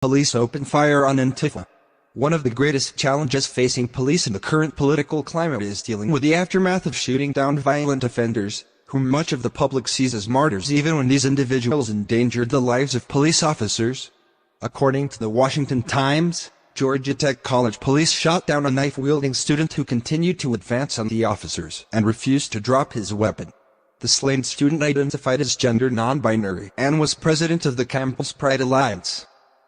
Police open fire on Antifa. One of the greatest challenges facing police in the current political climate is dealing with the aftermath of shooting down violent offenders, whom much of the public sees as martyrs even when these individuals endangered the lives of police officers. According to the Washington Times, Georgia Tech College police shot down a knife-wielding student who continued to advance on the officers and refused to drop his weapon. The slain student identified as gender non-binary and was president of the Campus Pride Alliance.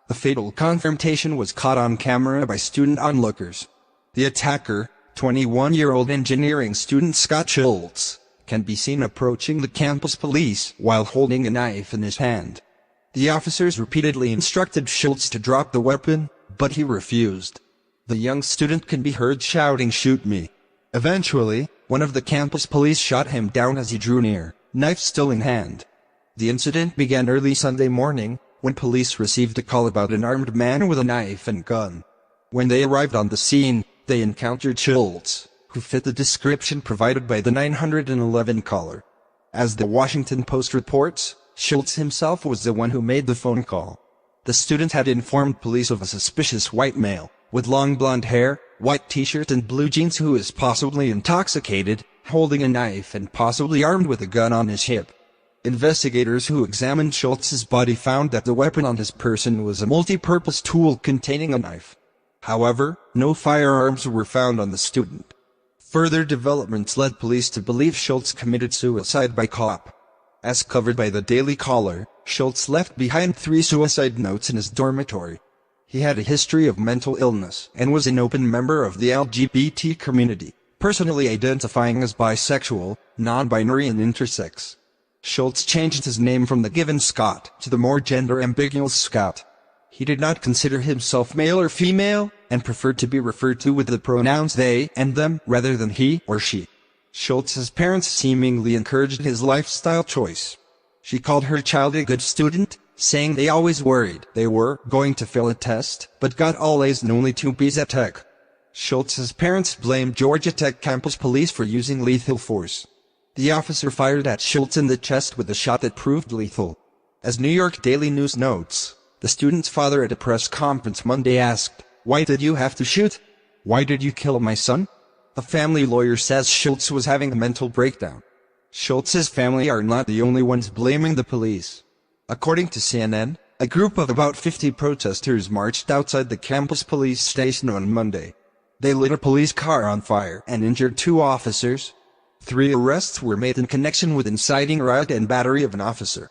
The fatal confrontation was caught on camera by student onlookers. The attacker, 21-year-old engineering student Scott Schultz, can be seen approaching the campus police while holding a knife in his hand. The officers repeatedly instructed Schultz to drop the weapon, but he refused. The young student can be heard shouting, "Shoot me." Eventually, one of the campus police shot him down as he drew near, knife still in hand. The incident began early Sunday morning, when police received a call about an armed man with a knife and gun. When they arrived on the scene, they encountered Schultz, who fit the description provided by the 911 caller. As the Washington Post reports, Schultz himself was the one who made the phone call. The student had informed police of a suspicious white male, with long blonde hair, white t-shirt and blue jeans, who is possibly intoxicated, holding a knife and possibly armed with a gun on his hip. Investigators who examined Schultz's body found that the weapon on his person was a multi-purpose tool containing a knife. However, no firearms were found on the student. Further developments led police to believe Schultz committed suicide by cop. As covered by the Daily Caller, Schultz left behind 3 suicide notes in his dormitory. He had a history of mental illness and was an open member of the LGBT community, personally identifying as bisexual, non-binary and intersex. Schultz changed his name from the given Scott to the more gender-ambiguous Scott. He did not consider himself male or female, and preferred to be referred to with the pronouns they and them rather than he or she. Schultz's parents seemingly encouraged his lifestyle choice. She called her child a good student, saying they always worried they were going to fail a test, but got all A's and only 2 B's at Tech. Schultz's parents blamed Georgia Tech campus police for using lethal force. The officer fired at Schultz in the chest with a shot that proved lethal. As New York Daily News notes, the student's father at a press conference Monday asked, "Why did you have to shoot? Why did you kill my son?" A family lawyer says Schultz was having a mental breakdown. Schultz's family are not the only ones blaming the police. According to CNN, a group of about 50 protesters marched outside the campus police station on Monday. They lit a police car on fire and injured 2 officers. 3 arrests were made in connection with inciting riot and battery of an officer.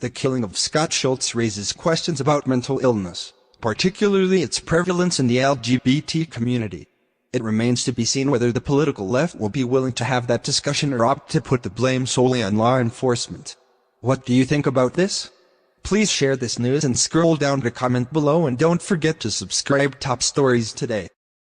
The killing of Scott Schultz raises questions about mental illness, particularly its prevalence in the LGBT community. It remains to be seen whether the political left will be willing to have that discussion or opt to put the blame solely on law enforcement. What do you think about this? Please share this news and scroll down to comment below, and don't forget to subscribe. Top Stories Today.